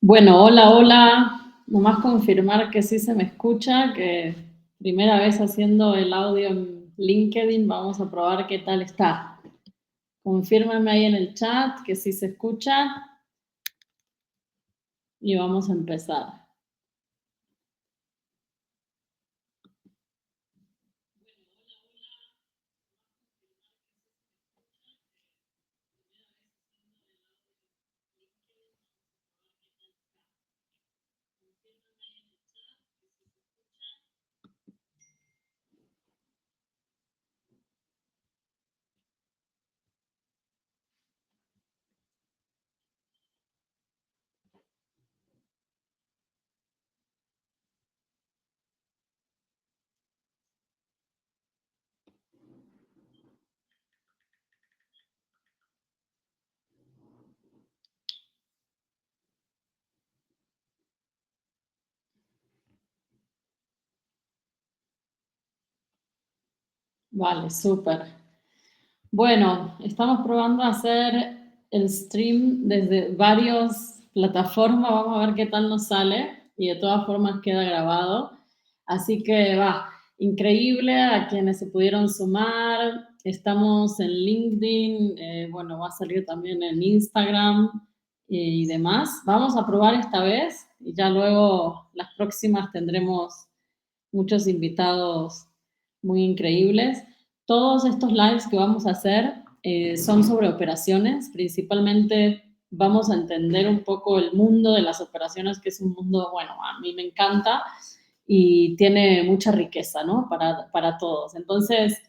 Bueno, hola, hola. Nomás confirmar que sí se me escucha, que primera vez haciendo el audio en LinkedIn, vamos a probar qué tal está. Confírmame ahí en el chat que sí se escucha y vamos a empezar. Vale, súper. Bueno, estamos probando a hacer el stream desde varias plataformas. Vamos a ver qué tal nos sale y de todas formas queda grabado. Así que va, increíble a quienes se pudieron sumar. Estamos en LinkedIn, bueno, va a salir también en Instagram y demás. Vamos a probar esta vez y ya luego las próximas tendremos muchos invitados muy increíbles. Todos estos lives que vamos a hacer son sobre operaciones, principalmente vamos a entender un poco el mundo de las operaciones, que es un mundo, bueno, a mí me encanta y tiene mucha riqueza, ¿no? Para todos. Entonces,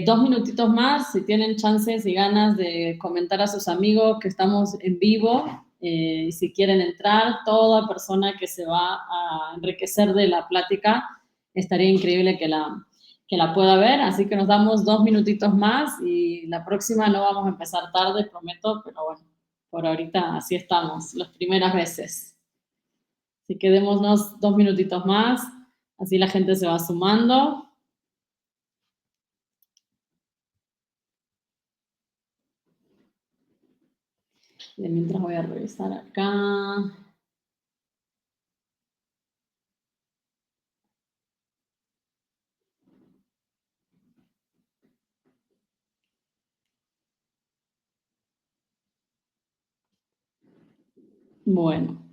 2 minutitos más, si tienen chances y ganas de comentar a sus amigos que estamos en vivo, y si quieren entrar, toda persona que se va a enriquecer de la plática, estaría increíble que la pueda ver, así que nos damos 2 minutitos más y la próxima no vamos a empezar tarde, prometo, pero bueno, por ahorita así estamos, las primeras veces. Así que démonos 2 minutitos más, así la gente se va sumando. Y mientras voy a revisar acá. Bueno,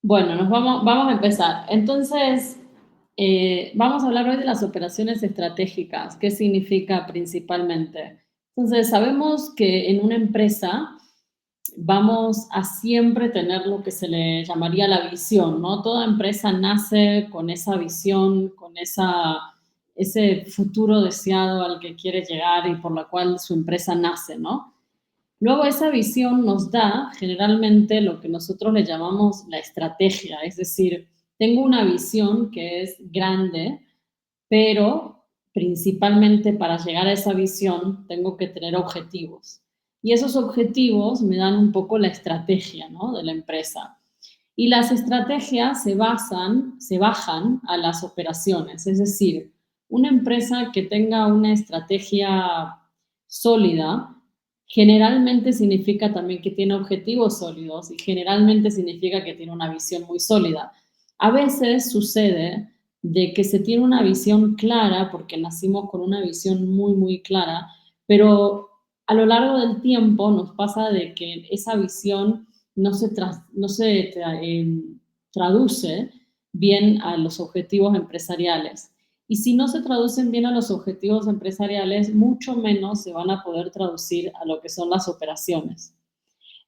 bueno, vamos a empezar. Entonces, vamos a hablar hoy de las operaciones estratégicas. ¿Qué significa principalmente? Entonces, sabemos que en una empresa vamos a siempre tener lo que se le llamaría la visión, ¿no? Toda empresa nace con esa visión, con ese futuro deseado al que quiere llegar y por la cual su empresa nace, ¿no? Luego esa visión nos da generalmente lo que nosotros le llamamos la estrategia, es decir, tengo una visión que es grande, pero principalmente para llegar a esa visión tengo que tener objetivos. Y esos objetivos me dan un poco la estrategia, ¿no?, de la empresa. Y las estrategias se bajan a las operaciones, es decir, una empresa que tenga una estrategia sólida, generalmente significa también que tiene objetivos sólidos y generalmente significa que tiene una visión muy sólida. A veces sucede de que se tiene una visión clara, porque nacimos con una visión muy, muy clara, pero a lo largo del tiempo nos pasa de que esa visión no se traduce bien a los objetivos empresariales. Y si no se traducen bien a los objetivos empresariales, mucho menos se van a poder traducir a lo que son las operaciones.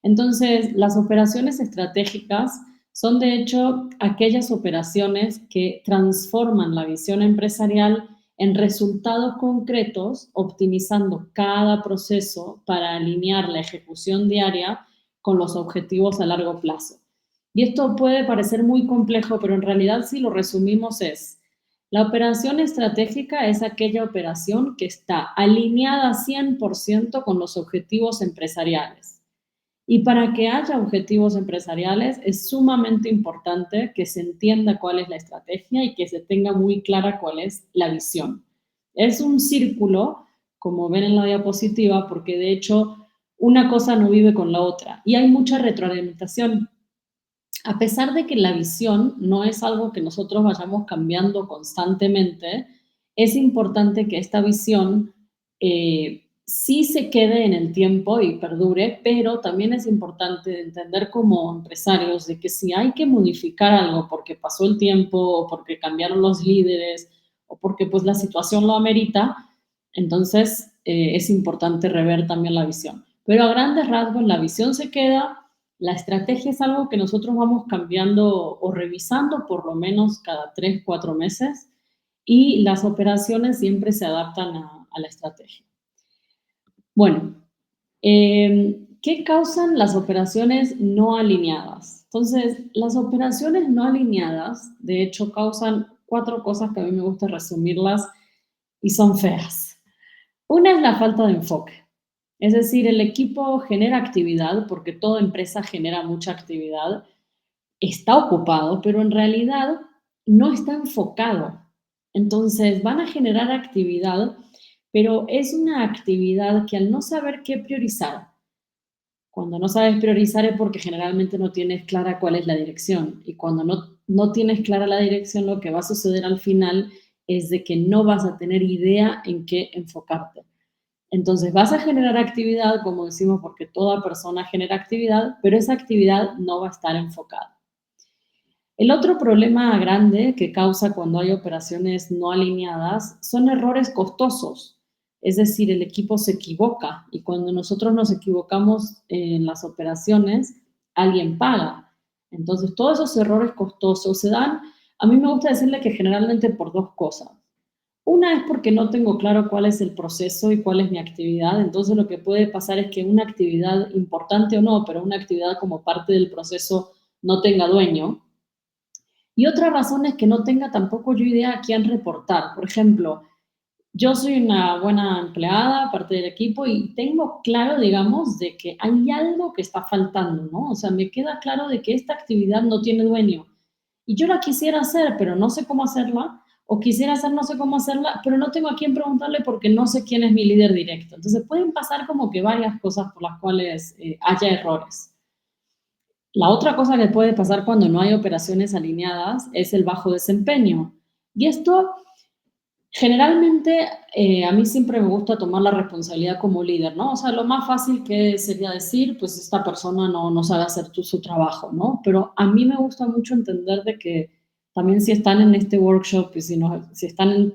Entonces, las operaciones estratégicas son de hecho aquellas operaciones que transforman la visión empresarial en resultados concretos, optimizando cada proceso para alinear la ejecución diaria con los objetivos a largo plazo. Y esto puede parecer muy complejo, pero en realidad si lo resumimos es, La operación estratégica es aquella operación que está alineada 100% con los objetivos empresariales. Y para que haya objetivos empresariales es sumamente importante que se entienda cuál es la estrategia y que se tenga muy clara cuál es la visión. Es un círculo, como ven en la diapositiva, porque de hecho una cosa no vive con la otra y hay mucha retroalimentación. A pesar de que la visión no es algo que nosotros vayamos cambiando constantemente, es importante que esta visión sí se quede en el tiempo y perdure, pero también es importante entender como empresarios de que si hay que modificar algo porque pasó el tiempo o porque cambiaron los líderes o porque pues la situación lo amerita, entonces es importante rever también la visión. Pero a grandes rasgos la visión se queda, la estrategia es algo que nosotros vamos cambiando o revisando por lo menos cada 3, 4 meses y las operaciones siempre se adaptan a la estrategia. Bueno, ¿qué causan las operaciones no alineadas? Entonces, las operaciones no alineadas, de hecho, causan 4 cosas que a mí me gusta resumirlas y son feas. Una es la falta de enfoque. Es decir, el equipo genera actividad, porque toda empresa genera mucha actividad, está ocupado, pero en realidad no está enfocado. Entonces, van a generar actividad, pero es una actividad que al no saber qué priorizar, cuando no sabes priorizar es porque generalmente no tienes clara cuál es la dirección. Y cuando no tienes clara la dirección, lo que va a suceder al final es de que no vas a tener idea en qué enfocarte. Entonces vas a generar actividad, como decimos, porque toda persona genera actividad, pero esa actividad no va a estar enfocada. El otro problema grande que causa cuando hay operaciones no alineadas son errores costosos. Es decir, el equipo se equivoca y cuando nosotros nos equivocamos en las operaciones, alguien paga. Entonces, todos esos errores costosos se dan, a mí me gusta decirle que generalmente por 2 cosas. Una es porque no tengo claro cuál es el proceso y cuál es mi actividad. Entonces, lo que puede pasar es que una actividad importante o no, pero una actividad como parte del proceso no tenga dueño. Y otra razón es que no tenga tampoco yo idea a quién reportar. Por ejemplo, yo soy una buena empleada, parte del equipo, y tengo claro, digamos, de que hay algo que está faltando, ¿no? O sea, me queda claro de que esta actividad no tiene dueño. Y yo la quisiera hacer, pero no sé cómo hacerla, o quisiera hacer, no sé cómo hacerla, pero no tengo a quién preguntarle porque no sé quién es mi líder directo. Entonces pueden pasar como que varias cosas por las cuales haya errores. La otra cosa que puede pasar cuando no hay operaciones alineadas es el bajo desempeño. Y esto generalmente a mí siempre me gusta tomar la responsabilidad como líder, ¿no? O sea, lo más fácil que sería decir, pues esta persona no sabe hacer su trabajo, ¿no? Pero a mí me gusta mucho entender de que también si están en este workshop y si están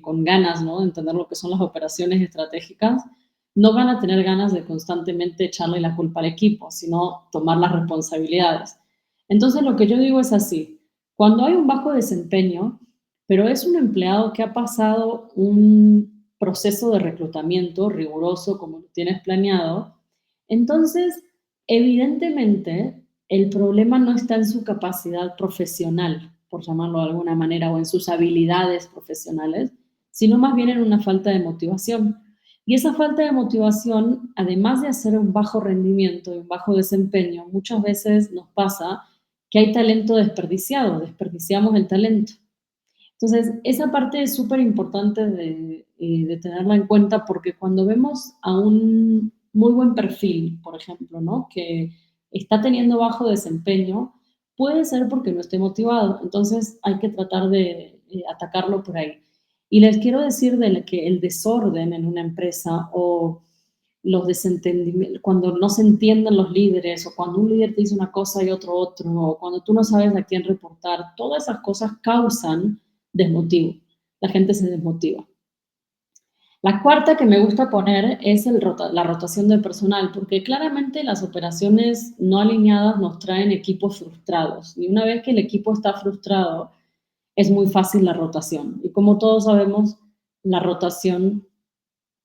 con ganas, ¿no? De entender lo que son las operaciones estratégicas, no van a tener ganas de constantemente echarle la culpa al equipo, sino tomar las responsabilidades. Entonces, lo que yo digo es así, cuando hay un bajo desempeño, pero es un empleado que ha pasado un proceso de reclutamiento riguroso como lo tienes planeado, entonces, evidentemente, el problema no está en su capacidad profesional, por llamarlo de alguna manera, o en sus habilidades profesionales, sino más bien en una falta de motivación. Y esa falta de motivación, además de hacer un bajo rendimiento y un bajo desempeño, muchas veces nos pasa que hay talento desperdiciado, desperdiciamos el talento. Entonces, esa parte es súper importante de tenerla en cuenta porque cuando vemos a un muy buen perfil, por ejemplo, ¿no? Que está teniendo bajo desempeño, puede ser porque no esté motivado. Entonces, hay que tratar de atacarlo por ahí. Y les quiero decir de que el desorden en una empresa o los desentendimientos, cuando no se entienden los líderes o cuando un líder te dice una cosa y otro, o cuando tú no sabes a quién reportar, todas esas cosas causan desmotivo. La gente se desmotiva. La cuarta que me gusta poner es la rotación de personal, porque claramente las operaciones no alineadas nos traen equipos frustrados. Y una vez que el equipo está frustrado, es muy fácil la rotación. Y como todos sabemos, la rotación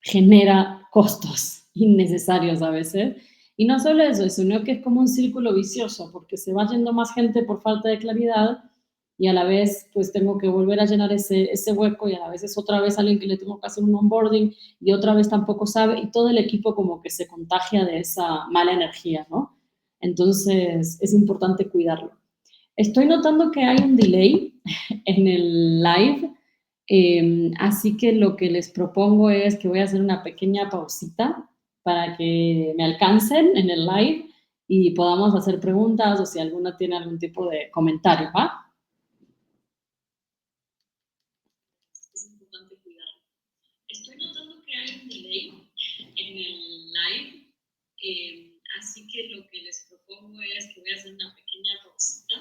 genera costos innecesarios a veces. Y no solo eso, sino que es como un círculo vicioso, porque se va yendo más gente por falta de claridad y a la vez pues tengo que volver a llenar ese hueco y a la vez es otra vez alguien que le tengo que hacer un onboarding y otra vez tampoco sabe y todo el equipo como que se contagia de esa mala energía, ¿no? Entonces es importante cuidarlo. Estoy notando que hay un delay en el live, así que lo que les propongo es que voy a hacer una pequeña pausita para que me alcancen en el live y podamos hacer preguntas o si alguna tiene algún tipo de comentario, ¿va? Es importante cuidarlo. Estoy notando que hay un delay en el live, así que lo que les propongo es que voy a hacer una pequeña pausita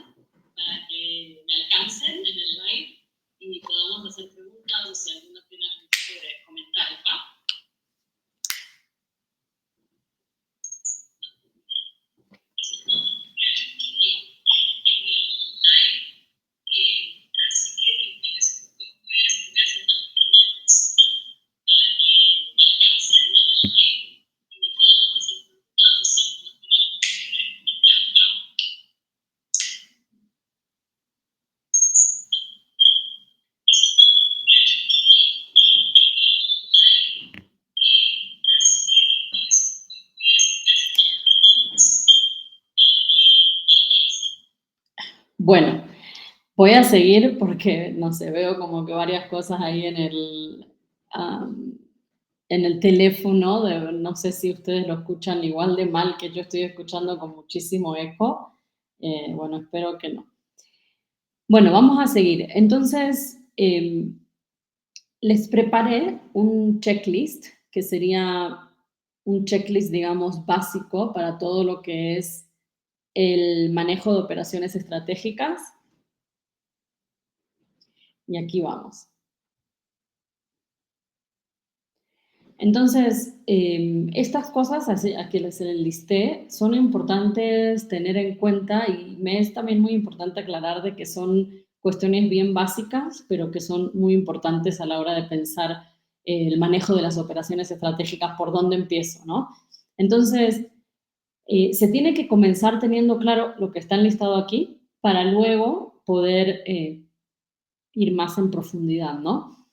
para que me alcancen en el live y podamos hacer preguntas o si alguna tiene algún tipo de comentario, ¿va? Bueno, voy a seguir porque, no sé, veo como que varias cosas ahí am, en el teléfono, no sé si ustedes lo escuchan igual de mal que yo estoy escuchando con muchísimo eco. Bueno, espero que no. Bueno, vamos a seguir. Entonces, les preparé un checklist, que sería un checklist, digamos, básico para todo lo que es el manejo de operaciones estratégicas. Y aquí vamos. Entonces, estas cosas a que les enlisté son importantes tener en cuenta y me es también muy importante aclarar de que son cuestiones bien básicas, pero que son muy importantes a la hora de pensar el manejo de las operaciones estratégicas, por dónde empiezo, ¿no? Entonces, se tiene que comenzar teniendo claro lo que está enlistado aquí para luego poder ir más en profundidad, ¿no?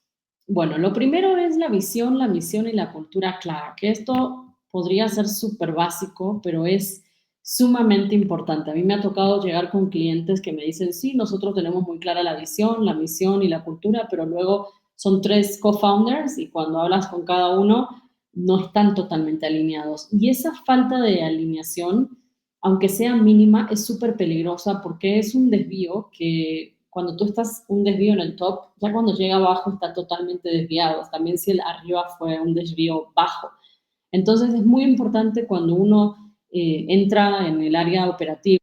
Bueno, lo primero es la visión, la misión y la cultura clara, que esto podría ser súper básico, pero es sumamente importante. A mí me ha tocado llegar con clientes que me dicen, sí, nosotros tenemos muy clara la visión, la misión y la cultura, pero luego son tres co-founders y cuando hablas con cada uno no están totalmente alineados. Y esa falta de alineación, aunque sea mínima, es súper peligrosa porque es un desvío que cuando tú estás un desvío en el top, ya cuando llega abajo está totalmente desviado. También si el arriba fue un desvío bajo. Entonces es muy importante cuando uno entra en el área operativa,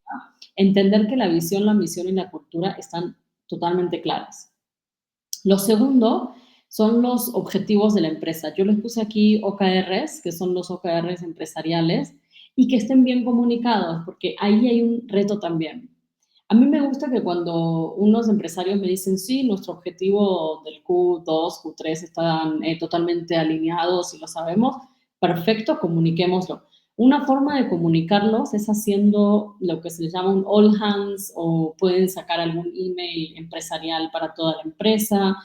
entender que la visión, la misión y la cultura están totalmente claras. Lo segundo son los objetivos de la empresa. Yo les puse aquí OKRs, que son los OKRs empresariales, y que estén bien comunicados, porque ahí hay un reto también. A mí me gusta que cuando unos empresarios me dicen, sí, nuestro objetivo del Q2, Q3 están totalmente alineados y lo sabemos, perfecto, comuniquémoslo. Una forma de comunicarlos es haciendo lo que se les llama un all hands o pueden sacar algún email empresarial para toda la empresa.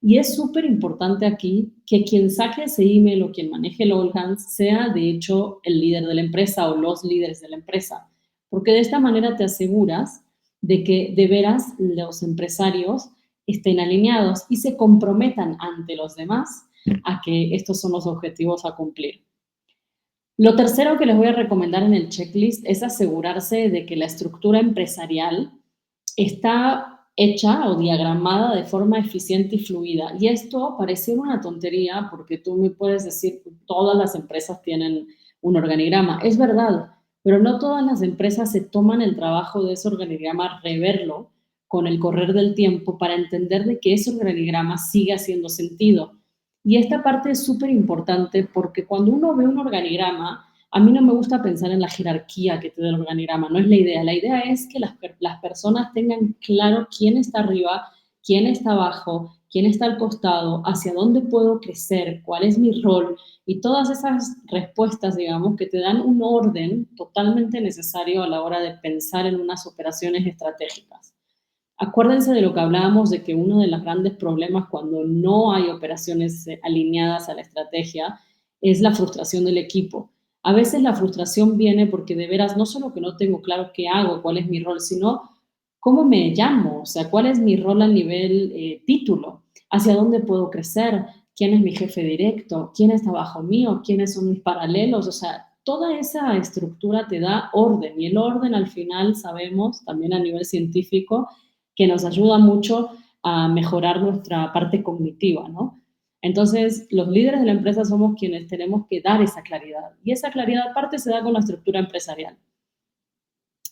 Y es súper importante aquí que quien saque ese email o quien maneje el all hands sea de hecho el líder de la empresa o los líderes de la empresa, porque de esta manera te aseguras de que de veras los empresarios estén alineados y se comprometan ante los demás a que estos son los objetivos a cumplir. Lo tercero que les voy a recomendar en el checklist es asegurarse de que la estructura empresarial está hecha o diagramada de forma eficiente y fluida. Y esto parece una tontería porque tú me puedes decir, todas las empresas tienen un organigrama. Es verdad, pero no todas las empresas se toman el trabajo de ese organigrama, reverlo con el correr del tiempo para entender de que ese organigrama sigue haciendo sentido. Y esta parte es súper importante porque cuando uno ve un organigrama, a mí no me gusta pensar en la jerarquía que te da el organigrama, no es la idea. La idea es que las personas tengan claro quién está arriba, quién está abajo, quién está al costado, hacia dónde puedo crecer, cuál es mi rol y todas esas respuestas, digamos, que te dan un orden totalmente necesario a la hora de pensar en unas operaciones estratégicas. Acuérdense de lo que hablábamos, de que uno de los grandes problemas cuando no hay operaciones alineadas a la estrategia es la frustración del equipo. A veces la frustración viene porque de veras no solo que no tengo claro qué hago, cuál es mi rol, sino cómo me llamo, o sea, cuál es mi rol a nivel título, hacia dónde puedo crecer, quién es mi jefe directo, quién está bajo mío, quiénes son mis paralelos, o sea, toda esa estructura te da orden y el orden al final sabemos, también a nivel científico, que nos ayuda mucho a mejorar nuestra parte cognitiva, ¿no? Entonces, los líderes de la empresa somos quienes tenemos que dar esa claridad. Y esa claridad aparte se da con la estructura empresarial.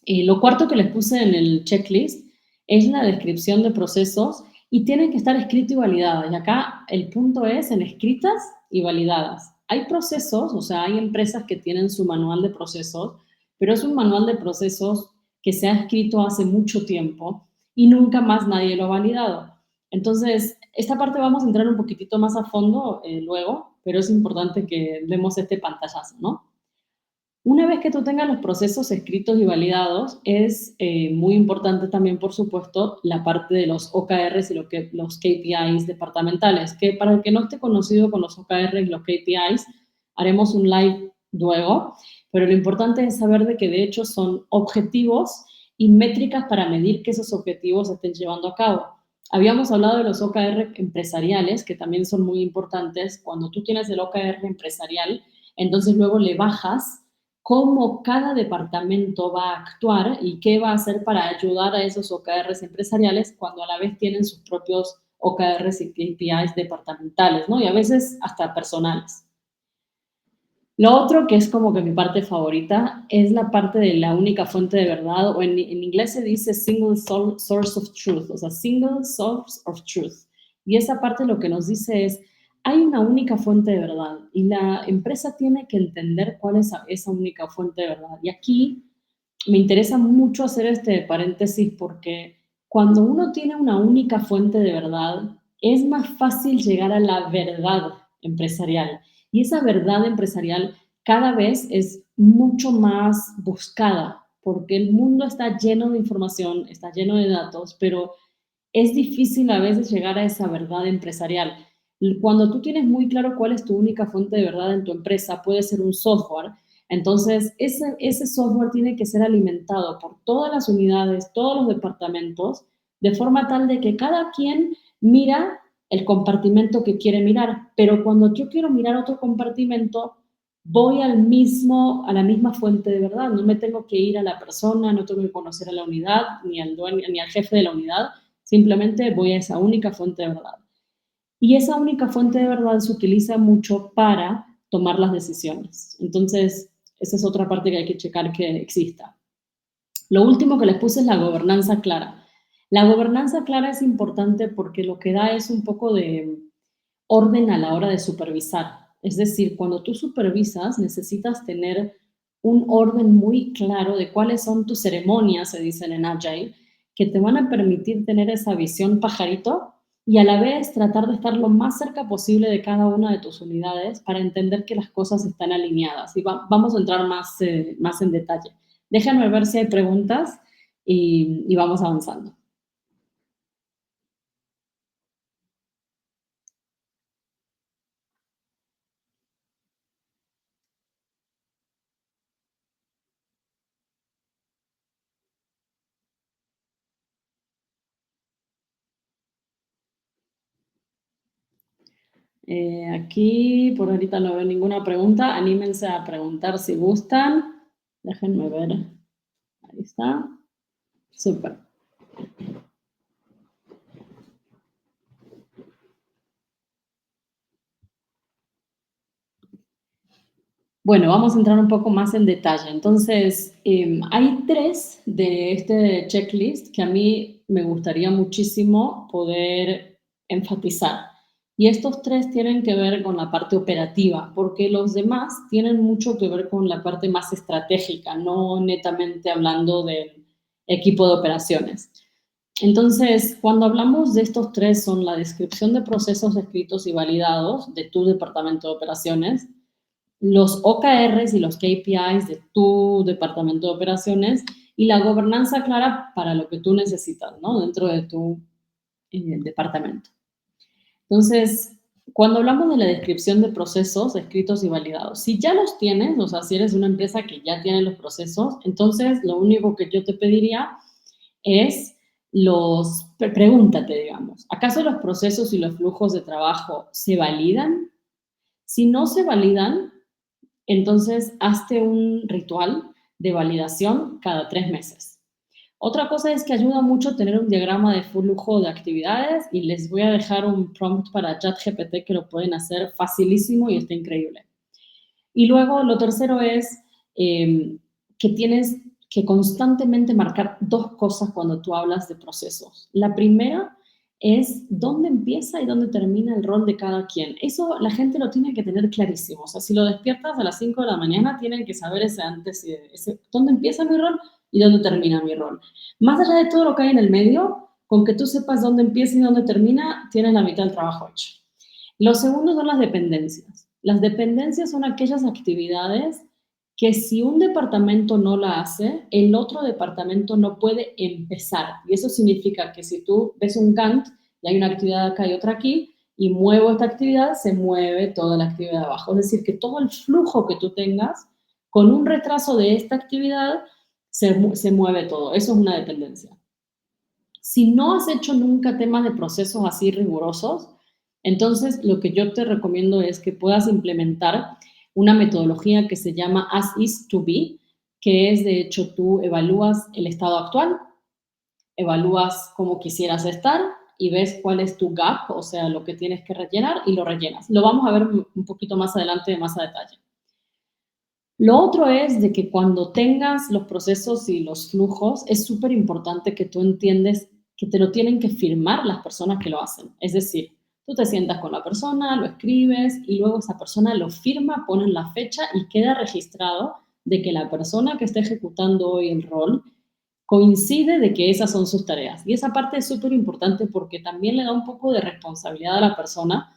Y lo cuarto que les puse en el checklist es la descripción de procesos y tienen que estar escritas y validadas. Y acá el punto es en escritas y validadas. Hay procesos, o sea, hay empresas que tienen su manual de procesos, pero es un manual de procesos que se ha escrito hace mucho tiempo y nunca más nadie lo ha validado. Entonces, esta parte vamos a entrar un poquitito más a fondo luego, pero es importante que demos este pantallazo, ¿no? Una vez que tú tengas los procesos escritos y validados, es muy importante también, por supuesto, la parte de los OKRs y los KPIs departamentales, que para el que no esté conocido con los OKRs y los KPIs, haremos un live luego, pero lo importante es saber de que de hecho son objetivos y métricas para medir que esos objetivos se estén llevando a cabo. Habíamos hablado de los OKR empresariales, que también son muy importantes. Cuando tú tienes el OKR empresarial, entonces luego le bajas cómo cada departamento va a actuar y qué va a hacer para ayudar a esos OKRs empresariales cuando a la vez tienen sus propios OKRs y KPIs departamentales, ¿no? Y a veces hasta personales. Lo otro, que es como que mi parte favorita, es la parte de la única fuente de verdad, o en inglés se dice single source of truth, o sea, single source of truth. Y esa parte lo que nos dice es, hay una única fuente de verdad y la empresa tiene que entender cuál es esa única fuente de verdad. Y aquí me interesa mucho hacer este paréntesis porque cuando uno tiene una única fuente de verdad, es más fácil llegar a la verdad empresarial. Y esa verdad empresarial cada vez es mucho más buscada porque el mundo está lleno de información, está lleno de datos, pero es difícil a veces llegar a esa verdad empresarial. Cuando tú tienes muy claro cuál es tu única fuente de verdad en tu empresa, puede ser un software, entonces ese software tiene que ser alimentado por todas las unidades, todos los departamentos, de forma tal de que cada quien mira el compartimento que quiere mirar, pero cuando yo quiero mirar otro compartimento, voy a la misma fuente de verdad, no me tengo que ir a la persona, no tengo que conocer a la unidad, ni al dueño, ni al jefe de la unidad, simplemente voy a esa única fuente de verdad. Y esa única fuente de verdad se utiliza mucho para tomar las decisiones. Entonces, esa es otra parte que hay que checar que exista. Lo último que les puse es la gobernanza clara. La gobernanza clara es importante porque lo que da es un poco de orden a la hora de supervisar. Es decir, cuando tú supervisas, necesitas tener un orden muy claro de cuáles son tus ceremonias, se dicen en Agile, que te van a permitir tener esa visión pajarito y a la vez tratar de estar lo más cerca posible de cada una de tus unidades para entender que las cosas están alineadas. Y vamos a entrar más en detalle. Déjenme ver si hay preguntas y vamos avanzando. Aquí por ahorita no veo ninguna pregunta. Anímense a preguntar si gustan. Déjenme ver. Ahí está. Súper. Bueno, vamos a entrar un poco más en detalle. Entonces, hay tres de este checklist que a mí me gustaría muchísimo poder enfatizar. Y estos tres tienen que ver con la parte operativa, porque los demás tienen mucho que ver con la parte más estratégica, no netamente hablando del equipo de operaciones. Entonces, cuando hablamos de estos tres, son la descripción de procesos escritos y validados de tu departamento de operaciones, los OKRs y los KPIs de tu departamento de operaciones y la gobernanza clara para lo que tú necesitas, ¿no? Dentro de tu departamento. Entonces, cuando hablamos de la descripción de procesos escritos y validados, si ya los tienes, o sea, si eres una empresa que ya tiene los procesos, entonces lo único que yo te pediría es pregúntate, digamos, ¿acaso los procesos y los flujos de trabajo se validan? Si no se validan, entonces hazte un ritual de validación cada 3 meses. Otra cosa es que ayuda mucho tener un diagrama de flujo de actividades y les voy a dejar un prompt para ChatGPT que lo pueden hacer facilísimo y está increíble. Y luego lo tercero es que tienes que constantemente marcar dos cosas cuando tú hablas de procesos. La primera es dónde empieza y dónde termina el rol de cada quien. Eso la gente lo tiene que tener clarísimo. O sea, si lo despiertas a las 5 de la mañana, tienen que saber dónde empieza mi rol y dónde termina mi rol. Más allá de todo lo que hay en el medio, con que tú sepas dónde empieza y dónde termina, tienes la mitad del trabajo hecho. Lo segundo son las dependencias. Las dependencias son aquellas actividades que si un departamento no la hace, el otro departamento no puede empezar. Y eso significa que si tú ves un Gantt y hay una actividad acá y otra aquí, y muevo esta actividad, se mueve toda la actividad de abajo. Es decir, que todo el flujo que tú tengas, con un retraso de esta actividad, se mueve todo. Eso es una dependencia. Si no has hecho nunca temas de procesos así rigurosos, entonces lo que yo te recomiendo es que puedas implementar una metodología que se llama As Is to Be, que es de hecho tú evalúas el estado actual, evalúas cómo quisieras estar y ves cuál es tu gap, o sea, lo que tienes que rellenar y lo rellenas. Lo vamos a ver un poquito más adelante, más a detalle. Lo otro es de que cuando tengas los procesos y los flujos, es súper importante que tú entiendes que te lo tienen que firmar las personas que lo hacen. Es decir, tú te sientas con la persona, lo escribes y luego esa persona lo firma, ponen la fecha y queda registrado de que la persona que está ejecutando hoy el rol coincide de que esas son sus tareas. Y esa parte es súper importante porque también le da un poco de responsabilidad a la persona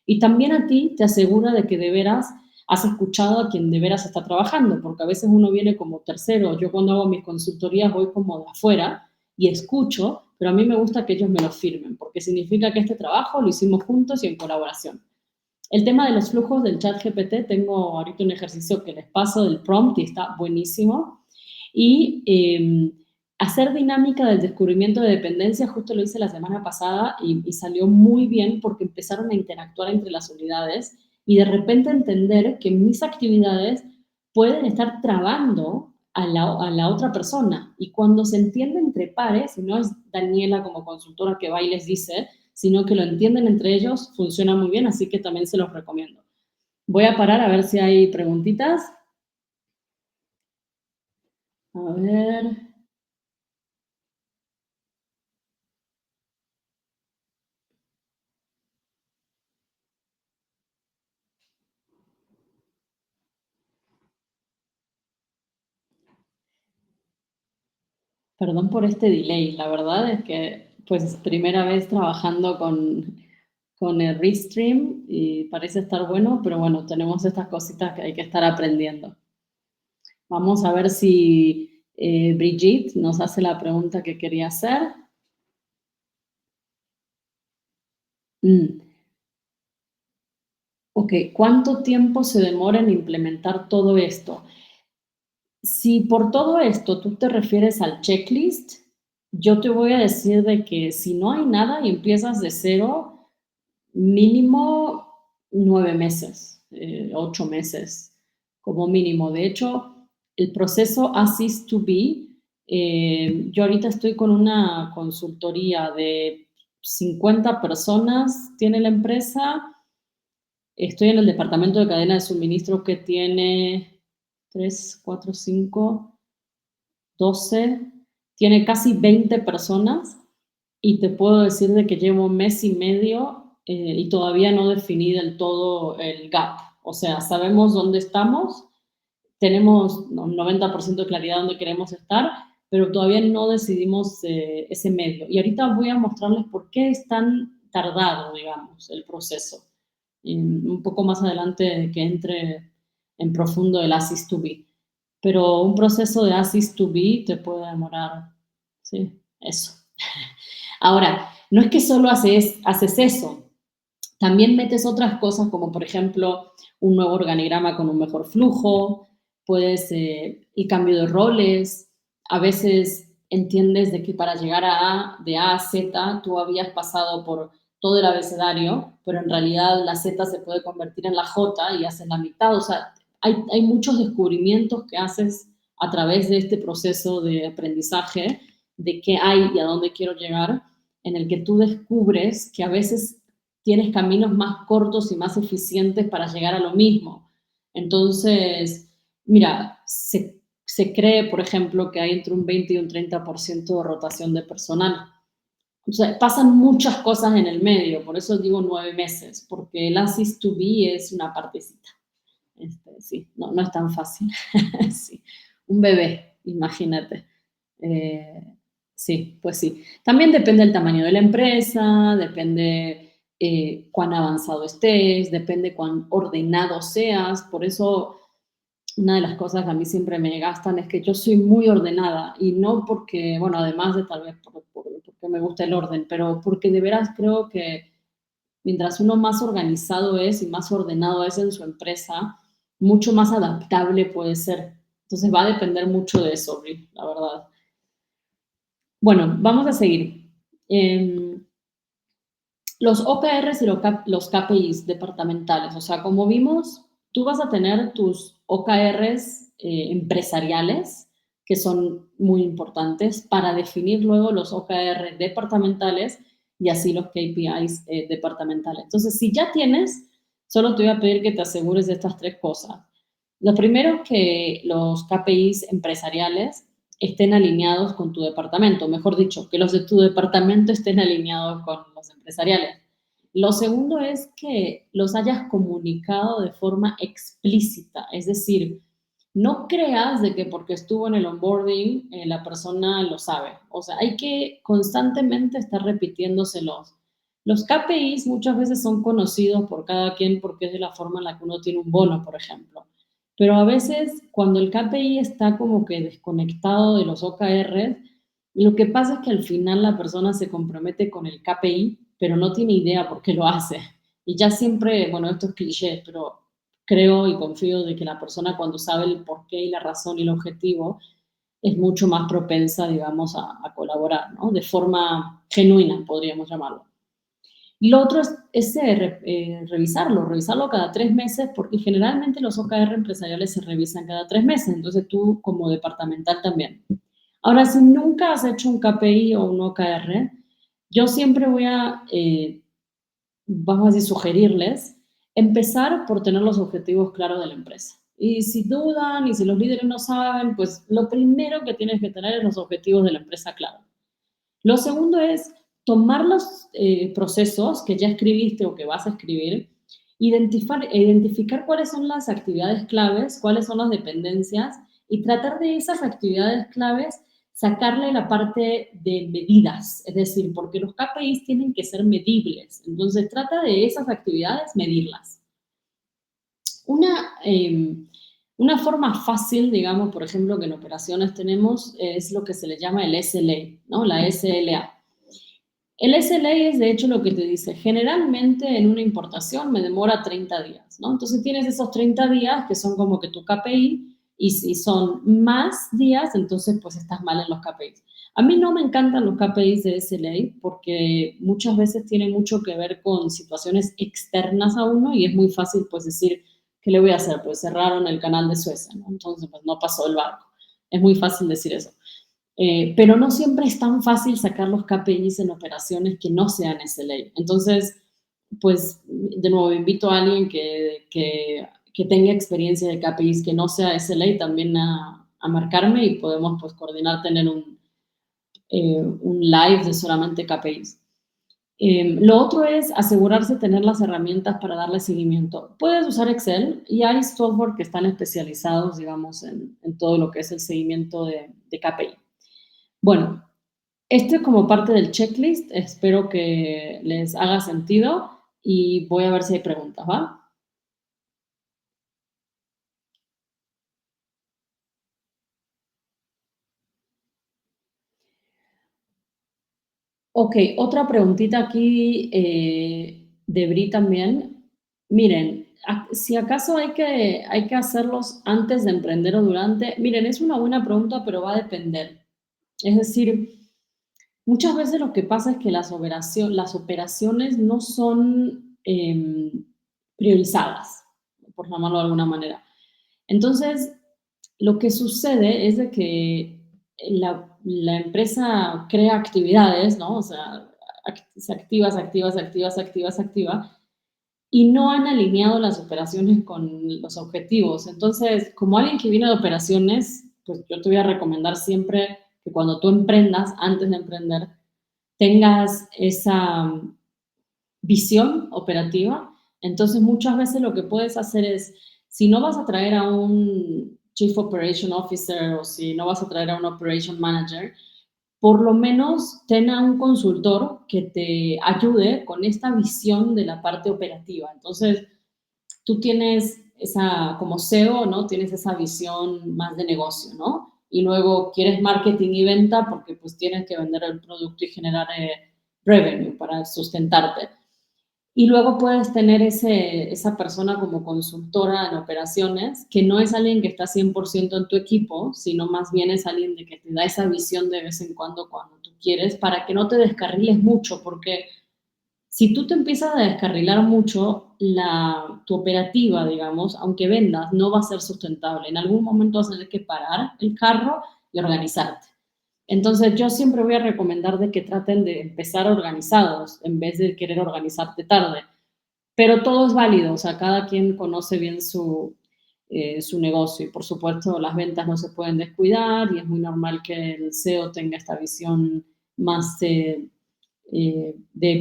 y también a ti te asegura de que de veras has escuchado a quien de veras está trabajando, porque a veces uno viene como tercero. Yo cuando hago mis consultorías voy como de afuera y escucho, pero a mí me gusta que ellos me lo firmen, porque significa que este trabajo lo hicimos juntos y en colaboración. El tema de los flujos del chat GPT, tengo ahorita un ejercicio que les paso del prompt y está buenísimo. Y hacer dinámica del descubrimiento de dependencia, justo lo hice la semana pasada y salió muy bien porque empezaron a interactuar entre las unidades y de repente entender que mis actividades pueden estar trabando a la otra persona. Y cuando se entiende entre pares, y no es Daniela como consultora que va y les dice, sino que lo entienden entre ellos, funciona muy bien, así que también se los recomiendo. Voy a parar a ver si hay preguntitas. A ver. Perdón por este delay. La verdad es que, pues, primera vez trabajando con el Restream y parece estar bueno, pero bueno, tenemos estas cositas que hay que estar aprendiendo. Vamos a ver si Brigitte nos hace la pregunta que quería hacer. Ok, ¿cuánto tiempo se demora en implementar todo esto? Si por todo esto tú te refieres al checklist, yo te voy a decir de que si no hay nada y empiezas de cero, mínimo 9 meses, 8 meses como mínimo. De hecho, el proceso Assist to Be, yo ahorita estoy con una consultoría de 50 personas, tiene la empresa. Estoy en el departamento de cadena de suministro que tiene 3, 4, 5, 12, tiene casi 20 personas y te puedo decir de que llevo un mes y medio y todavía no definí del todo el gap. O sea, sabemos dónde estamos, tenemos un 90% de claridad dónde queremos estar, pero todavía no decidimos ese medio. Y ahorita voy a mostrarles por qué es tan tardado, digamos, el proceso. Y un poco más adelante que entre en profundo el Assist to Be. Pero un proceso de Assist to Be te puede demorar, sí, eso. Ahora, no es que solo haces eso, también metes otras cosas como, por ejemplo, un nuevo organigrama con un mejor flujo, puedes, el cambio de roles, a veces entiendes de que para llegar de A a Z, tú habías pasado por todo el abecedario, pero en realidad la Z se puede convertir en la J y haces la mitad. O sea, hay muchos descubrimientos que haces a través de este proceso de aprendizaje, de qué hay y a dónde quiero llegar, en el que tú descubres que a veces tienes caminos más cortos y más eficientes para llegar a lo mismo. Entonces, mira, se cree, por ejemplo, que hay entre un 20 y un 30% de rotación de personal. O sea, pasan muchas cosas en el medio, por eso digo 9 meses, porque el Assist to Be es una partecita. Sí, no es tan fácil. Sí. Un bebé, imagínate. Eh, sí, pues sí. También depende del tamaño de la empresa, depende cuán avanzado estés, depende cuán ordenado seas. Por eso, una de las cosas que a mí siempre me gastan es que yo soy muy ordenada y no porque, bueno, además de tal vez porque me gusta el orden, pero porque de veras creo que mientras uno más organizado es y más ordenado es en su empresa, mucho más adaptable puede ser. Entonces va a depender mucho de eso, Bri, la verdad. Bueno, vamos a seguir. Los OKRs y los KPIs departamentales, o sea, como vimos, tú vas a tener tus OKRs empresariales, que son muy importantes, para definir luego los OKRs departamentales y así los KPIs departamentales. Entonces, si ya tienes, solo te voy a pedir que te asegures de estas tres cosas. Lo primero es que los KPIs empresariales estén alineados con tu departamento, mejor dicho, que los de tu departamento estén alineados con los empresariales. Lo segundo es que los hayas comunicado de forma explícita, es decir, no creas de que porque estuvo en el onboarding la persona lo sabe. O sea, hay que constantemente estar repitiéndoselos. Los KPIs muchas veces son conocidos por cada quien porque es de la forma en la que uno tiene un bono, por ejemplo. Pero a veces cuando el KPI está como que desconectado de los OKR, lo que pasa es que al final la persona se compromete con el KPI, pero no tiene idea por qué lo hace. Y ya siempre, bueno, esto es cliché, pero creo y confío de que la persona cuando sabe el porqué y la razón y el objetivo es mucho más propensa, digamos, a colaborar, ¿no? De forma genuina, podríamos llamarlo. Y lo otro es revisarlo cada 3 meses, porque generalmente los OKR empresariales se revisan cada 3 meses, entonces tú como departamental también. Ahora, si nunca has hecho un KPI o un OKR, yo siempre voy a, vamos a decir, sugerirles empezar por tener los objetivos claros de la empresa. Y si dudan y si los líderes no saben, pues lo primero que tienes que tener es los objetivos de la empresa claros. Lo segundo es tomar los procesos que ya escribiste o que vas a escribir, identificar cuáles son las actividades claves, cuáles son las dependencias y tratar de esas actividades claves sacarle la parte de medidas, es decir, porque los KPIs tienen que ser medibles, entonces trata de esas actividades medirlas. Una, una forma fácil, digamos, por ejemplo, que en operaciones tenemos es lo que se le llama el SLA, ¿no? La SLA. El SLA es de hecho lo que te dice, generalmente en una importación me demora 30 días, ¿no? Entonces tienes esos 30 días que son como que tu KPI y si son más días, entonces pues estás mal en los KPIs. A mí no me encantan los KPIs de SLA porque muchas veces tienen mucho que ver con situaciones externas a uno y es muy fácil pues decir, ¿qué le voy a hacer? Pues cerraron el canal de Suecia, ¿no? Entonces pues no pasó el barco. Es muy fácil decir eso. Pero no siempre es tan fácil sacar los KPIs en operaciones que no sean SLA. Entonces, pues, de nuevo, invito a alguien que tenga experiencia de KPIs que no sea SLA también a marcarme y podemos, pues, coordinar tener un live de solamente KPIs. Lo otro es asegurarse de tener las herramientas para darle seguimiento. Puedes usar Excel y hay software que están especializados, digamos, en todo lo que es el seguimiento de KPI. Bueno, esto es como parte del checklist. Espero que les haga sentido y voy a ver si hay preguntas, ¿va? Ok, otra preguntita aquí de Bri también. Miren, si acaso hay que hacerlos antes de emprender o durante, miren, es una buena pregunta, pero va a depender. Es decir, muchas veces lo que pasa es que las operaciones no son priorizadas, por llamarlo de alguna manera. Entonces, lo que sucede es de que la empresa crea actividades, ¿no? O sea, se activa, se activa, se activa, se activa, se activa, y no han alineado las operaciones con los objetivos. Entonces, como alguien que viene de operaciones, pues yo te voy a recomendar siempre que cuando tú emprendas, antes de emprender, tengas esa visión operativa. Entonces, muchas veces lo que puedes hacer es, si no vas a traer a un Chief Operation Officer o si no vas a traer a un Operation Manager, por lo menos ten a un consultor que te ayude con esta visión de la parte operativa. Entonces, tú tienes esa, como CEO, ¿no? Tienes esa visión más de negocio, ¿no? Y luego quieres marketing y venta porque pues tienes que vender el producto y generar revenue para sustentarte. Y luego puedes tener esa persona como consultora en operaciones, que no es alguien que está 100% en tu equipo, sino más bien es alguien de que te da esa visión de vez en cuando tú quieres, para que no te descarriles mucho, porque si tú te empiezas a descarrilar mucho, tu operativa, digamos, aunque vendas, no va a ser sustentable. En algún momento vas a tener que parar el carro y organizarte. Entonces, yo siempre voy a recomendar de que traten de empezar organizados en vez de querer organizarte tarde. Pero todo es válido, o sea, cada quien conoce bien su negocio y por supuesto las ventas no se pueden descuidar y es muy normal que el CEO tenga esta visión más de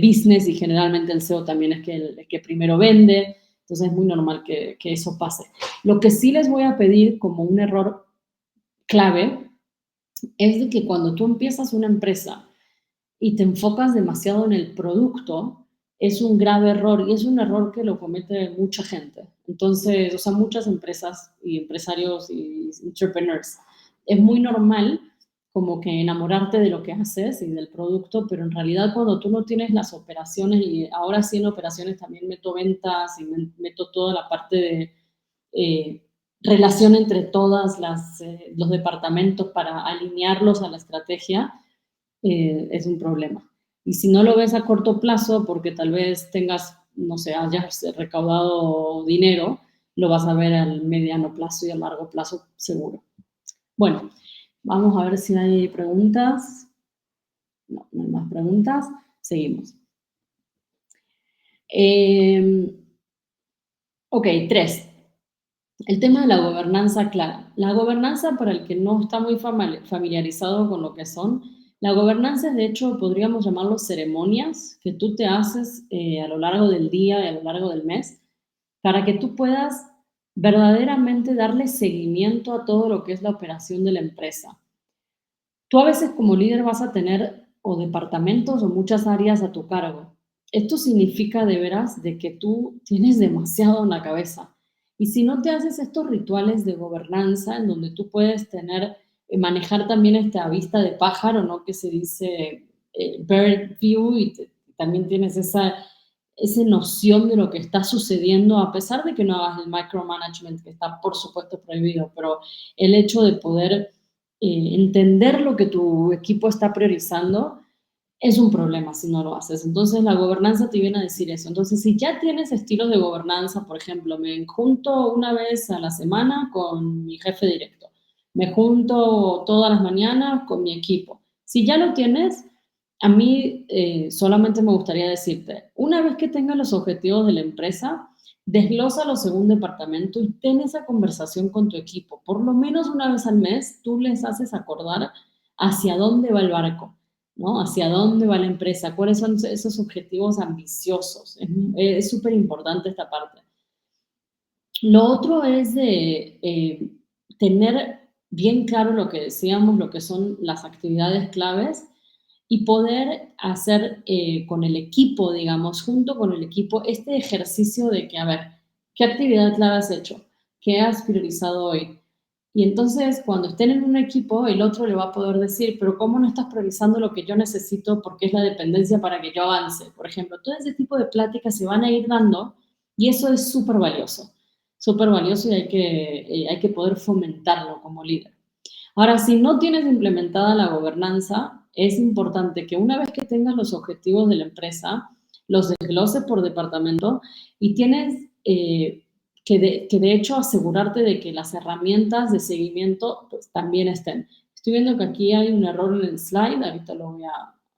business y generalmente el SEO también es que el que primero vende, entonces es muy normal que eso pase. Lo que sí les voy a pedir como un error clave es de que cuando tú empiezas una empresa y te enfocas demasiado en el producto, es un grave error y es un error que lo comete mucha gente. Entonces, o sea, muchas empresas y empresarios y entrepreneurs. Es muy normal como que enamorarte de lo que haces y del producto, pero en realidad cuando tú no tienes las operaciones, y ahora sí en operaciones también meto ventas y meto toda la parte de eh, relación entre todos los departamentos para alinearlos a la estrategia, es un problema. Y si no lo ves a corto plazo, porque tal vez tengas, no sé, hayas recaudado dinero, lo vas a ver al mediano plazo y a largo plazo seguro. Bueno, vamos a ver si hay preguntas. No, no hay más preguntas. Seguimos. Ok, 3. El tema de la gobernanza clara. La gobernanza, para el que no está muy familiarizado con lo que son, la gobernanza es, de hecho, podríamos llamarlo ceremonias que tú te haces a lo largo del día y a lo largo del mes para que tú puedas verdaderamente darle seguimiento a todo lo que es la operación de la empresa. Tú a veces como líder vas a tener o departamentos o muchas áreas a tu cargo. Esto significa de veras de que tú tienes demasiado en la cabeza. Y si no te haces estos rituales de gobernanza en donde tú puedes tener, manejar también esta vista de pájaro, ¿no? Que se dice bird view y también tienes esa noción de lo que está sucediendo, a pesar de que no hagas el micromanagement, que está por supuesto prohibido, pero el hecho de poder entender lo que tu equipo está priorizando es un problema si no lo haces. Entonces, la gobernanza te viene a decir eso. Entonces, si ya tienes estilos de gobernanza, por ejemplo, me junto una vez a la semana con mi jefe directo, me junto todas las mañanas con mi equipo. Si ya lo tienes, a mí solamente me gustaría decirte, una vez que tengas los objetivos de la empresa, desglósalos según departamento y ten esa conversación con tu equipo. Por lo menos una vez al mes, tú les haces acordar hacia dónde va el barco, ¿no? Hacia dónde va la empresa, cuáles son esos objetivos ambiciosos. Es súper importante esta parte. Lo otro es de tener bien claro lo que decíamos, lo que son las actividades claves y poder hacer con el equipo, digamos, junto con el equipo, este ejercicio de que, a ver, ¿qué actividad clave has hecho? ¿Qué has priorizado hoy? Y entonces, cuando estén en un equipo, el otro le va a poder decir, pero ¿cómo no estás priorizando lo que yo necesito porque es la dependencia para que yo avance? Por ejemplo, todo ese tipo de pláticas se van a ir dando y eso es súper valioso y hay que poder fomentarlo como líder. Ahora, si no tienes implementada la gobernanza, es importante que una vez que tengas los objetivos de la empresa, los desgloses por departamento y tienes que de hecho asegurarte de que las herramientas de seguimiento pues, también estén. Estoy viendo que aquí hay un error en el slide, ahorita lo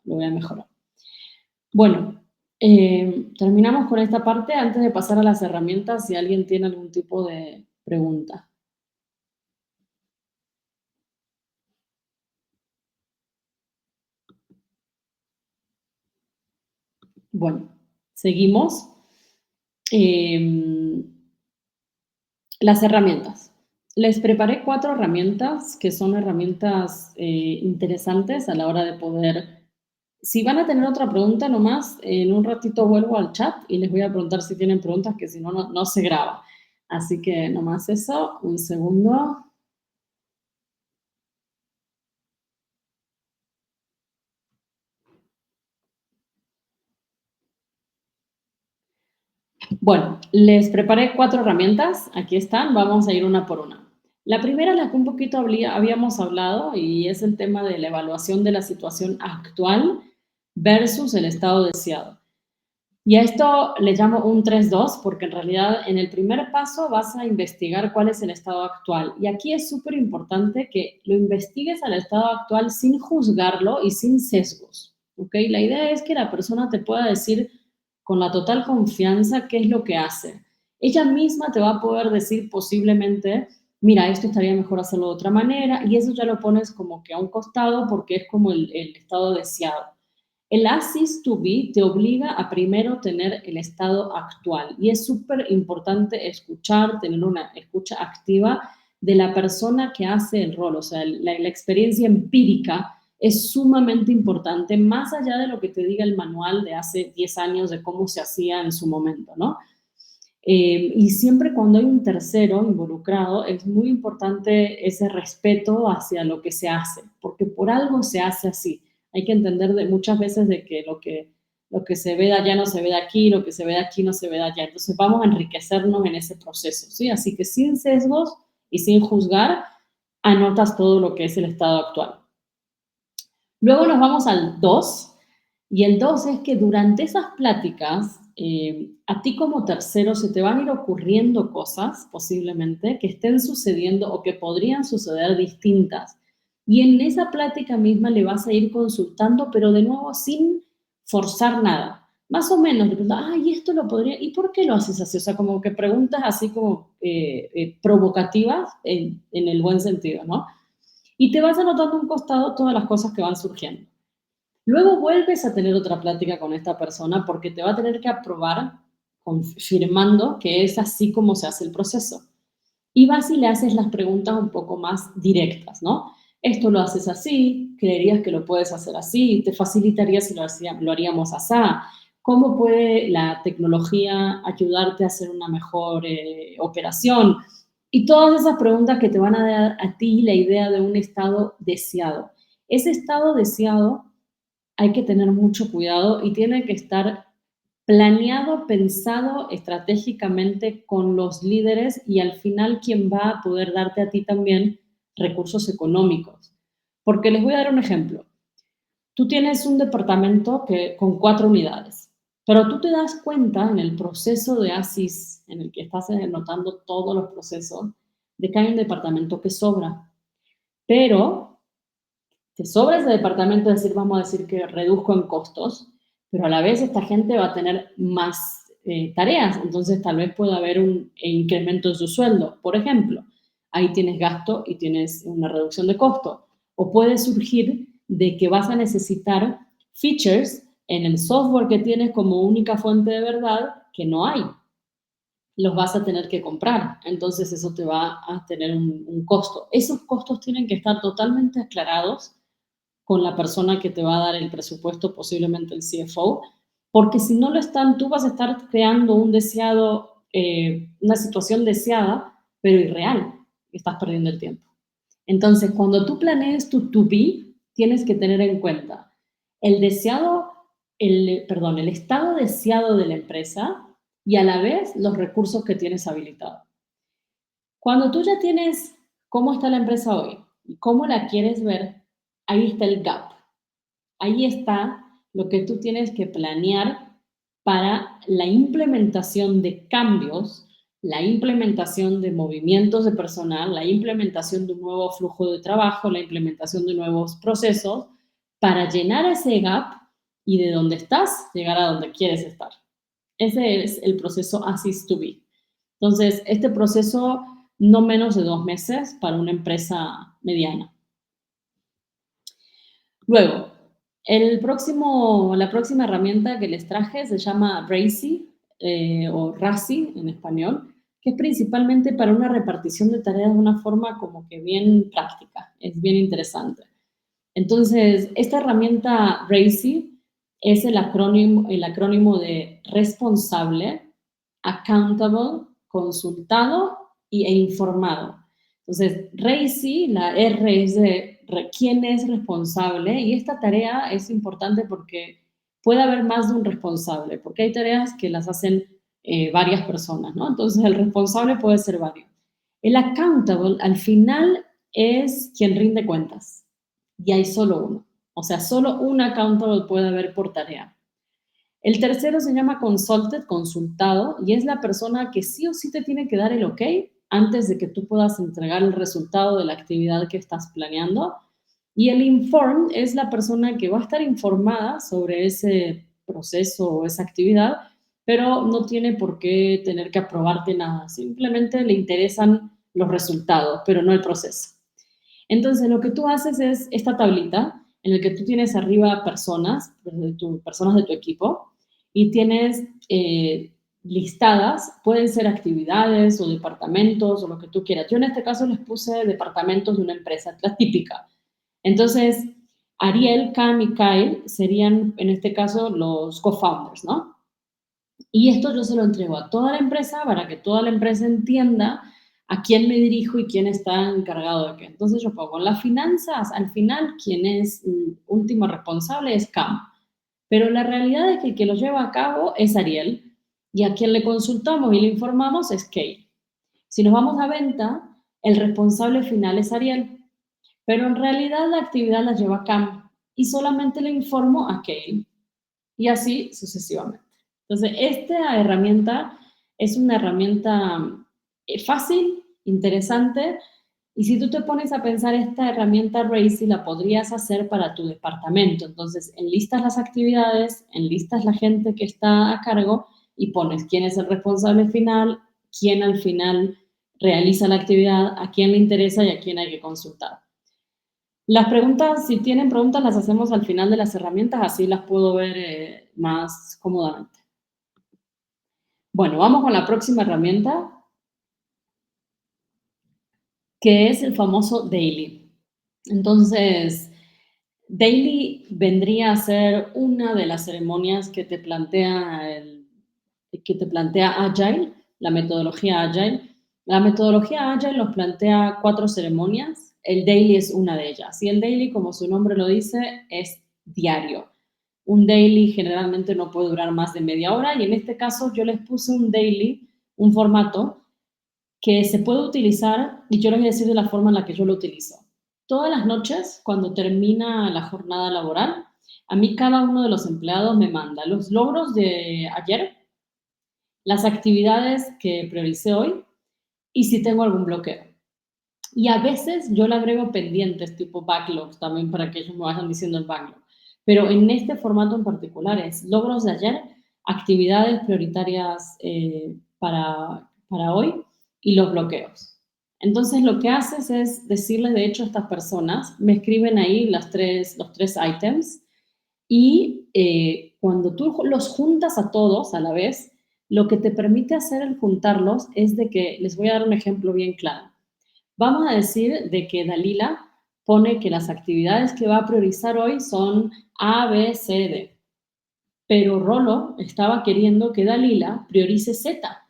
voy a mejorar. Bueno, terminamos con esta parte antes de pasar a las herramientas si alguien tiene algún tipo de pregunta. Bueno, seguimos. Eh, las herramientas. Les preparé 4 herramientas que son herramientas interesantes a la hora de poder... Si van a tener otra pregunta nomás, en un ratito vuelvo al chat y les voy a preguntar si tienen preguntas, que si no, no se graba. Así que nomás eso, un segundo. Bueno, les preparé 4 herramientas, aquí están, vamos a ir una por una. La primera, la que un poquito habíamos hablado, y es el tema de la evaluación de la situación actual versus el estado deseado. Y a esto le llamo un 3-2 porque en realidad en el primer paso vas a investigar cuál es el estado actual. Y aquí es súper importante que lo investigues al estado actual sin juzgarlo y sin sesgos. ¿Ok? La idea es que la persona te pueda decir con la total confianza qué es lo que hace. Ella misma te va a poder decir posiblemente, mira, esto estaría mejor hacerlo de otra manera, y eso ya lo pones como que a un costado porque es como el estado deseado. El As to Be te obliga a primero tener el estado actual y es súper importante escuchar, tener una escucha activa de la persona que hace el rol, o sea, la experiencia empírica es sumamente importante, más allá de lo que te diga el manual de hace 10 años de cómo se hacía en su momento, ¿no? Y siempre cuando hay un tercero involucrado, es muy importante ese respeto hacia lo que se hace, porque por algo se hace así. Hay que entender de muchas veces de que lo que se ve de allá no se ve de aquí, lo que se ve de aquí no se ve de allá. Entonces vamos a enriquecernos en ese proceso, ¿sí? Así que sin sesgos y sin juzgar, anotas todo lo que es el estado actual. Luego nos vamos al 2 y el 2 es que durante esas pláticas, a ti como tercero se te van a ir ocurriendo cosas posiblemente que estén sucediendo o que podrían suceder distintas. Y en esa plática misma le vas a ir consultando, pero de nuevo sin forzar nada. Más o menos, le preguntas, ay, esto lo podría, ¿y por qué lo haces así? O sea, como que preguntas así como provocativas en el buen sentido, ¿no? Y te vas anotando a un costado todas las cosas que van surgiendo. Luego vuelves a tener otra plática con esta persona porque te va a tener que aprobar confirmando que es así como se hace el proceso. Y vas y le haces las preguntas un poco más directas, ¿no? Esto lo haces así, creerías que lo puedes hacer así, te facilitaría si lo haríamos así. ¿Cómo puede la tecnología ayudarte a hacer una mejor operación? Y todas esas preguntas que te van a dar a ti la idea de un estado deseado. Ese estado deseado hay que tener mucho cuidado y tiene que estar planeado, pensado estratégicamente con los líderes y al final quien va a poder darte a ti también recursos económicos. Porque les voy a dar un ejemplo. Tú tienes un departamento con 4 unidades, pero tú te das cuenta en el proceso de ASIS, en el que estás anotando todos los procesos, de que hay un departamento que sobra. Pero te sobra ese departamento, es decir, vamos a decir que reduzco en costos, pero a la vez esta gente va a tener más tareas, entonces tal vez pueda haber un incremento en su sueldo. Por ejemplo, ahí tienes gasto y tienes una reducción de costo. O puede surgir de que vas a necesitar features en el software que tienes como única fuente de verdad que no hay. Los vas a tener que comprar, entonces eso te va a tener un costo. Esos costos tienen que estar totalmente aclarados con la persona que te va a dar el presupuesto, posiblemente el CFO, porque si no lo están, tú vas a estar creando un deseado, una situación deseada, pero irreal. estás perdiendo el tiempo. Entonces, cuando tú planees tu to be, tienes que tener en cuenta el el estado deseado de la empresa y a la vez los recursos que tienes habilitados. Cuando tú ya tienes cómo está la empresa hoy y cómo la quieres ver, ahí está el gap. Ahí está lo que tú tienes que planear para la implementación de cambios, la implementación de movimientos de personal, la implementación de un nuevo flujo de trabajo, la implementación de nuevos procesos para llenar ese gap y de donde estás llegar a donde quieres estar. Ese es el proceso Assist to Be. Entonces, este proceso no menos de 2 meses para una empresa mediana. Luego, la próxima herramienta que les traje se llama Racy o RACI en español, que es principalmente para una repartición de tareas de una forma como que bien práctica, es bien interesante. Entonces, esta herramienta RACI es el acrónimo de responsable, accountable, consultado e informado. Entonces, RACI, la R es de quién es responsable y esta tarea es importante porque puede haber más de un responsable, porque hay tareas que las hacen varias personas, ¿no? Entonces, el responsable puede ser varios. El accountable, al final, es quien rinde cuentas y hay solo uno. O sea, solo un accountable puede haber por tarea. El tercero se llama consulted, consultado, y es la persona que sí o sí te tiene que dar el ok antes de que tú puedas entregar el resultado de la actividad que estás planeando. Y el informed es la persona que va a estar informada sobre ese proceso o esa actividad, pero no tiene por qué tener que aprobarte nada. Simplemente le interesan los resultados, pero no el proceso. Entonces, lo que tú haces es esta tablita en la que tú tienes arriba personas de tu equipo y tienes listadas, pueden ser actividades o departamentos o lo que tú quieras. Yo en este caso les puse departamentos de una empresa, la típica. Entonces, Ariel, Cam y Kyle serían en este caso los co-founders, ¿no? Y esto yo se lo entrego a toda la empresa para que toda la empresa entienda a quién me dirijo y quién está encargado de qué. Entonces yo pongo las finanzas, al final quien es último responsable es Cam, pero la realidad es que el que lo lleva a cabo es Ariel y a quien le consultamos y le informamos es Kate. Si nos vamos a venta, el responsable final es Ariel, pero en realidad la actividad la lleva Cam y solamente le informo a Kate y así sucesivamente. Entonces, esta herramienta es una herramienta fácil, interesante, y si tú te pones a pensar, esta herramienta Racy la podrías hacer para tu departamento. Entonces, enlistas las actividades, enlistas la gente que está a cargo y pones quién es el responsable final, quién al final realiza la actividad, a quién le interesa y a quién hay que consultar. Las preguntas, si tienen preguntas, las hacemos al final de las herramientas, así las puedo ver más cómodamente. Bueno, vamos con la próxima herramienta, que es el famoso Daily. Entonces, Daily vendría a ser una de las ceremonias que te plantea Agile, la metodología Agile. La metodología Agile nos plantea 4 ceremonias. El Daily es una de ellas. Y el Daily, como su nombre lo dice, es diario. Un daily generalmente no puede durar más de media hora y en este caso yo les puse un daily, un formato que se puede utilizar y yo les voy a decir de la forma en la que yo lo utilizo. Todas las noches, cuando termina la jornada laboral, a mí cada uno de los empleados me manda los logros de ayer, las actividades que prioricé hoy y si tengo algún bloqueo. Y a veces yo le agrego pendientes tipo backlogs también para que ellos me vayan diciendo el backlog. Pero en este formato en particular es logros de ayer, actividades prioritarias para hoy y los bloqueos. Entonces lo que haces es decirles, de hecho, a estas personas, me escriben ahí los tres ítems y cuando tú los juntas a todos a la vez, lo que te permite hacer el juntarlos es de que, les voy a dar un ejemplo bien claro. Vamos a decir de que Dalila pone que las actividades que va a priorizar hoy son A, B, C, D. Pero Rolo estaba queriendo que Dalila priorice Z,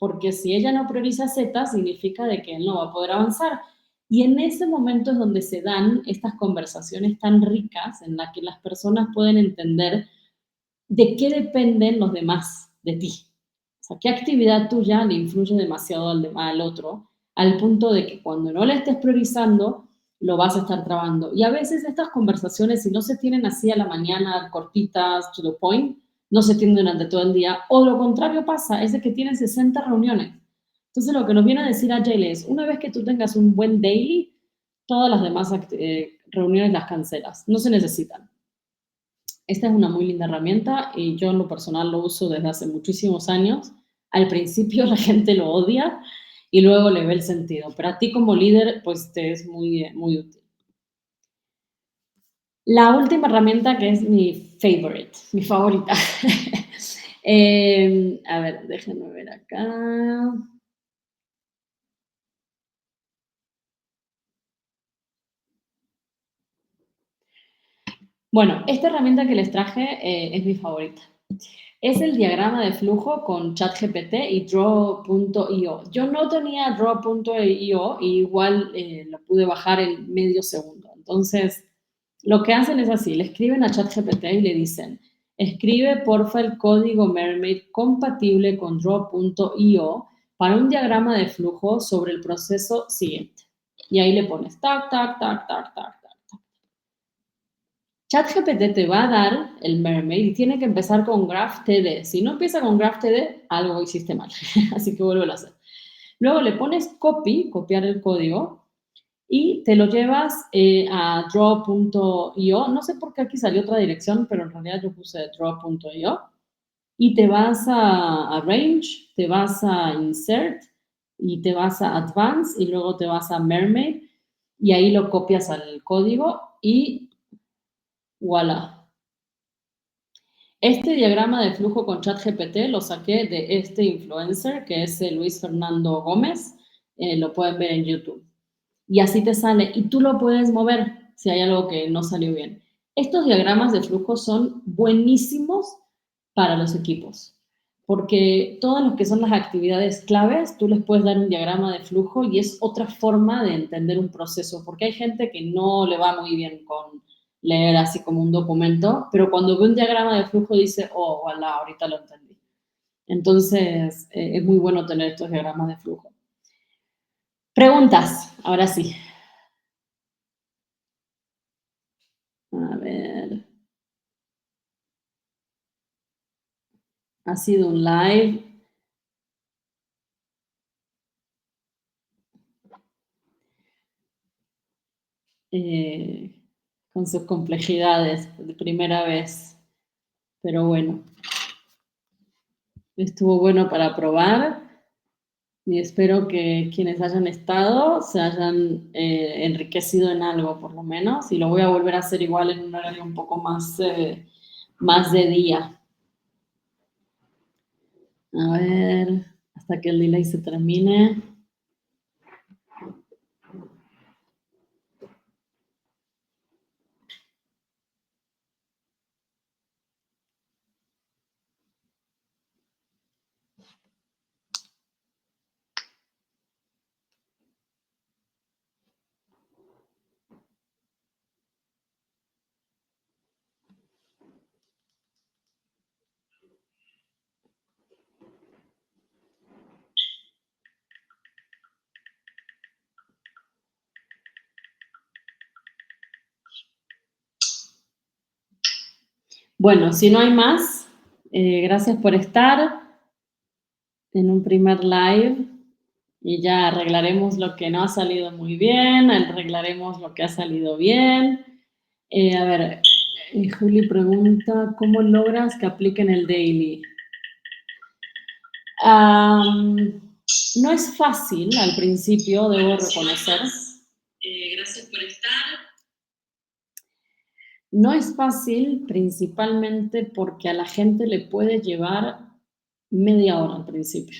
porque si ella no prioriza Z, significa de que él no va a poder avanzar. Y en ese momento es donde se dan estas conversaciones tan ricas en las que las personas pueden entender de qué dependen los demás de ti. O sea, qué actividad tuya le influye demasiado al otro, al punto de que cuando no le estés priorizando, lo vas a estar trabando. Y a veces estas conversaciones, si no se tienen así a la mañana, cortitas, to the point, no se tienen durante todo el día. O lo contrario pasa, es de que tienen 60 reuniones. Entonces, lo que nos viene a decir Agile es, una vez que tú tengas un buen daily, todas las demás reuniones las cancelas. No se necesitan. Esta es una muy linda herramienta y yo en lo personal lo uso desde hace muchísimos años. Al principio la gente lo odia y luego le ve el sentido, pero a ti como líder pues te es muy, muy útil. La última herramienta que es mi favorite, mi favorita. A ver, déjenme ver acá. Bueno, esta herramienta que les traje es mi favorita. Es el diagrama de flujo con ChatGPT y Draw.io. Yo no tenía Draw.io y igual lo pude bajar en medio segundo. Entonces, lo que hacen es así, le escriben a ChatGPT y le dicen, escribe porfa el código Mermaid compatible con Draw.io para un diagrama de flujo sobre el proceso siguiente. Y ahí le pones tac, tac, tac, tac, tac. ChatGPT te va a dar el Mermaid y tiene que empezar con GraphTD. Si no empieza con GraphTD, algo hiciste mal. Así que vuelve a hacer. Luego le pones copy, copiar el código, y te lo llevas a draw.io. No sé por qué aquí salió otra dirección, pero en realidad yo puse draw.io. Y te vas a Arrange, te vas a Insert, y te vas a Advance, y luego te vas a Mermaid, y ahí lo copias al código y voilà. Este diagrama de flujo con ChatGPT lo saqué de este influencer que es Luis Fernando Gómez. Lo pueden ver en YouTube. Y así te sale. Y tú lo puedes mover si hay algo que no salió bien. Estos diagramas de flujo son buenísimos para los equipos. Porque todas lo que son las actividades claves, tú les puedes dar un diagrama de flujo y es otra forma de entender un proceso. Porque hay gente que no le va muy bien con leer así como un documento, pero cuando ve un diagrama de flujo dice, oh, voilà, ahorita lo entendí. Entonces, es muy bueno tener estos diagramas de flujo. Preguntas, ahora sí. A ver. Ha sido un live. eh, con sus complejidades de primera vez. Pero bueno, estuvo bueno para probar y espero que quienes hayan estado se hayan enriquecido en algo por lo menos y lo voy a volver a hacer igual en un horario un poco más de día. A ver, hasta que el delay se termine. Bueno, si no hay más, gracias por estar en un primer live y ya arreglaremos lo que no ha salido muy bien, arreglaremos lo que ha salido bien. A ver, Juli pregunta, ¿cómo logras que apliquen el daily? No es fácil al principio, debo reconocer. Gracias por estar. No es fácil principalmente porque a la gente le puede llevar media hora al principio.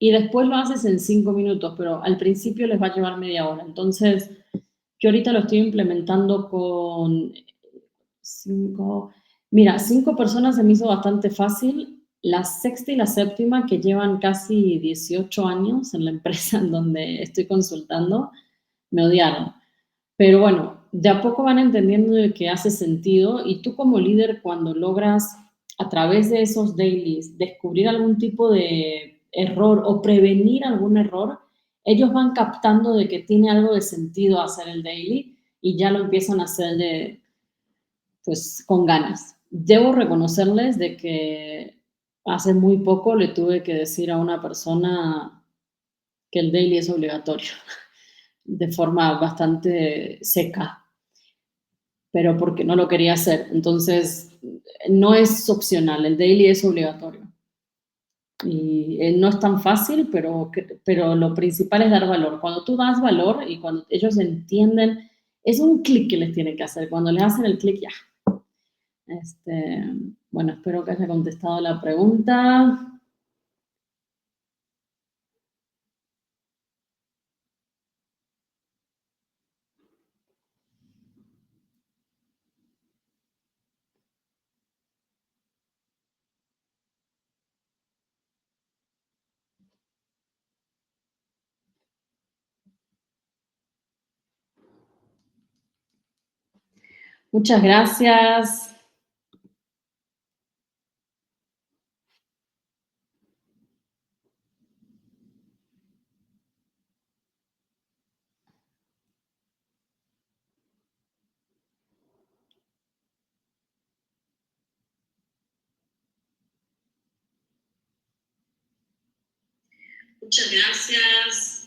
Y después lo haces en 5 minutos, pero al principio les va a llevar media hora. Entonces, yo ahorita lo estoy implementando con 5 personas se me hizo bastante fácil. La sexta y la séptima, que llevan casi 18 años en la empresa en donde estoy consultando, me odiaron. Pero bueno, de a poco van entendiendo de que hace sentido y tú como líder cuando logras a través de esos dailies descubrir algún tipo de error o prevenir algún error, ellos van captando de que tiene algo de sentido hacer el daily y ya lo empiezan a hacer pues con ganas. Debo reconocerles de que hace muy poco le tuve que decir a una persona que el daily es obligatorio de forma bastante seca, pero porque no lo quería hacer. Entonces, no es opcional, el daily es obligatorio. Y no es tan fácil, pero lo principal es dar valor. Cuando tú das valor y cuando ellos entienden, es un clic que les tiene que hacer. Cuando les hacen el clic, ya. Este, bueno, espero que haya contestado la pregunta. Muchas gracias. Muchas gracias.